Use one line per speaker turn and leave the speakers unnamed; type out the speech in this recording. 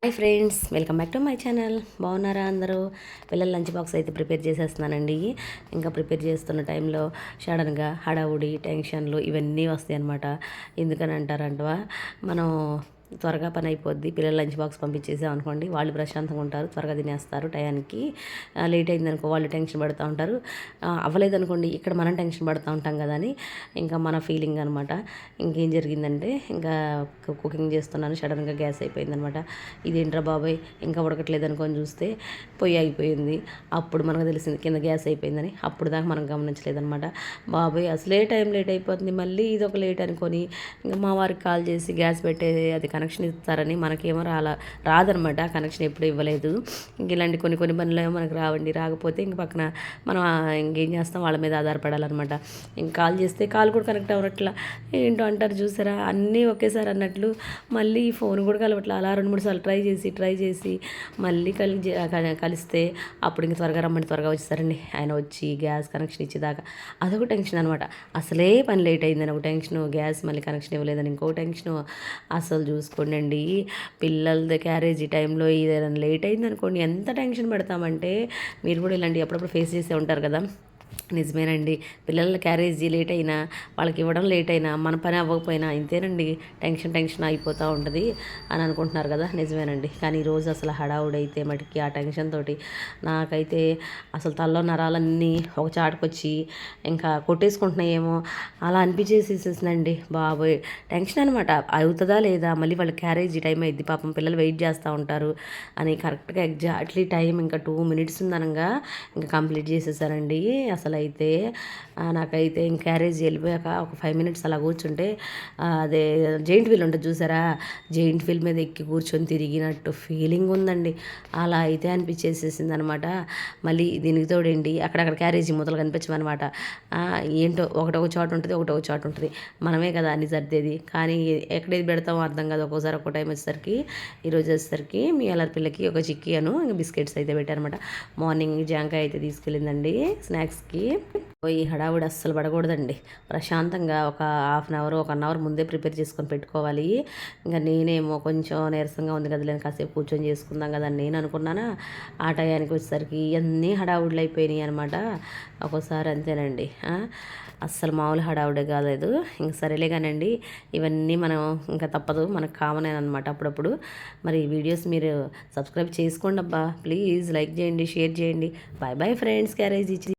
Hi friends, welcome back to my channel. బాగున్నారా అందరూ? పిల్లల లంచ్ బాక్స్ అయితే ప్రిపేర్ చేసేస్తున్నానండి. ఇంకా ప్రిపేర్ చేస్తున్న టైంలో సడన్గా హడావుడి టెన్షన్లు ఇవన్నీ వస్తాయి అన్నమాట. ఎందుకని అంటారంటవా, మనం త్వరగా పని అయిపోద్ది. పిల్లలు లంచ్ బాక్స్ పంపించేసాం అనుకోండి, వాళ్ళు ప్రశాంతంగా ఉంటారు, త్వరగా తినేస్తారు టయానికి. లేట్ అయిందనుకో వాళ్ళు టెన్షన్ పడుతూ ఉంటారు. అవ్వలేదనుకోండి, ఇక్కడ మనం టెన్షన్ పడుతూ ఉంటాం కదా అని ఇంకా మన ఫీలింగ్ అనమాట. ఇంకేం జరిగిందంటే, ఇంకా కుకింగ్ చేస్తున్నాను, సడన్గా గ్యాస్ అయిపోయిందనమాట. ఇదేంట్రా బాబాయ్ ఇంకా ఉడకట్లేదు అనుకొని చూస్తే పొయ్యి అయిపోయింది. అప్పుడు మనకు తెలిసింది కింద గ్యాస్ అయిపోయిందని. అప్పుడు దాకా మనం గమనించలేదనమాట. బాబాయ్ అసలే టైం లేట్ అయిపోతుంది, మళ్ళీ ఇది ఒక లేట్ అనుకొని ఇంకా మా వారికి కాల్ చేసి గ్యాస్ పెట్టే అది కనెక్షన్ ఇస్తారని, మనకేమో రాదనమాట. కనెక్షన్ ఎప్పుడు ఇవ్వలేదు. ఇంక ఇలాంటి కొన్ని కొన్ని పనులు ఏమో మనకు రావండి. రాకపోతే ఇంక పక్కన మనం ఇంకేం చేస్తాం, వాళ్ళ మీద ఆధారపడాలన్నమాట. ఇంక కాల్ చేస్తే కాల్ కూడా కనెక్ట్ అవ్వట్లా. ఏంటో అంటారు చూసారా, అన్నీ ఒకేసారి అన్నట్లు. మళ్ళీ ఈ ఫోన్ కూడా కలవట్లా. అలా 2-3 సార్లు ట్రై చేసి మళ్ళీ కలిస్తే అప్పుడు ఇంక త్వరగా రమ్మని త్వరగా వచ్చేసారండి. ఆయన వచ్చి గ్యాస్ కనెక్షన్ ఇచ్చేదాకా అదొక టెన్షన్ అనమాట. అసలే పని లేట్ అయిందని ఒక టెన్షను, గ్యాస్ మళ్ళీ కనెక్షన్ ఇవ్వలేదని ఇంకో టెన్షను. అసలు చూసుకోండి, పిల్లలది క్యారేజీ టైంలో ఏదైనా లేట్ అయిందనుకోండి ఎంత టెన్షన్ పడతామంటే, మీరు కూడా ఇలాంటివి అప్పుడప్పుడు ఫేస్ చేసే ఉంటారు కదా. నిజమేనండి. పిల్లల క్యారేజీ లేట్ అయినా, వాళ్ళకి ఇవ్వడం లేట్ అయినా, మన పని అవ్వకపోయినా ఇంతేనండి, టెన్షన్ అయిపోతూ ఉంటుంది అని అనుకుంటున్నారు కదా. నిజమేనండి. కానీ ఈరోజు అసలు హడావుడైతే మటుకి ఆ టెన్షన్ తోటి నాకైతే అసలు తలలో నరాలన్నీ ఒక చాటుకొచ్చి ఇంకా కొట్టేసుకుంటున్నాయేమో అలా అనిపించేసేసిందండి బాబోయ్. టెన్షన్ అనమాట. అవుతుందా లేదా, మళ్ళీ వాళ్ళ క్యారేజీ టైం అయింది, పాపం పిల్లలు వెయిట్ చేస్తూ ఉంటారు అని కరెక్ట్గా ఎగ్జాక్ట్లీ టైం ఇంకా 2 minutes ఉందనగా ఇంకా కంప్లీట్ చేసేసారండి. అసలు అయితే నాకైతే ఇంక క్యారేజ్ వెళ్ళిపోయాక ఒక 5 minutes అలా కూర్చుంటే అదే జెయింట్ వీల్ ఉంటుంది చూసారా, జెయింట్ వీల్ మీద ఎక్కి కూర్చొని తిరిగినట్టు ఫీలింగ్ ఉందండి. అలా అయితే అనిపించేసేసింది అనమాట. మళ్ళీ దీనికి తోడండి అక్కడక్కడ క్యారేజీ మూతలు కనిపించమన్నమాట. ఏంటో ఒకటొక చోట ఉంటుంది, ఒకటొక చోట ఉంటుంది. మనమే కదా అన్ని సర్దేది, కానీ ఎక్కడేది పెడతామో అర్థం కాదు. ఒక్కోసారి ఒక్కో టైం వచ్చేసరికి, ఈరోజు వచ్చేసరికి మీ అల్లరి పిల్లకి ఒక చిక్కీ ఇంకా బిస్కెట్స్ అయితే పెట్టారనమాట. మార్నింగ్ జాంకాయ అయితే తీసుకెళ్ళిందండి స్నాక్స్కి. ఈ హడావుడి అస్సలు పడకూడదండి. ప్రశాంతంగా ఒక 1/2 hour ముందే ప్రిపేర్ చేసుకొని పెట్టుకోవాలి. ఇంకా నేనేమో కొంచెం నీరసంగా ఉంది కదా, నేను కాసేపు కూర్చొని చేసుకుందాం కదా అని నేను అనుకున్నానా. ఆ టయానికి వచ్చేసరికి ఇవన్నీ హడావుడులు అయిపోయినాయి అనమాట. ఒక్కోసారి అంతేనండి. అస్సలు మామూలు హడావుడే కాలేదు. ఇంక సరేలే కానండి, ఇవన్నీ మనం ఇంకా తప్పదు, మనకు కామన్ అనమాట అప్పుడప్పుడు. మరి వీడియోస్ మీరు సబ్స్క్రైబ్ చేసుకోండి అబ్బా ప్లీజ్. లైక్ చేయండి, షేర్ చేయండి. Bye bye friends. క్యారేజ్ ఇచ్చి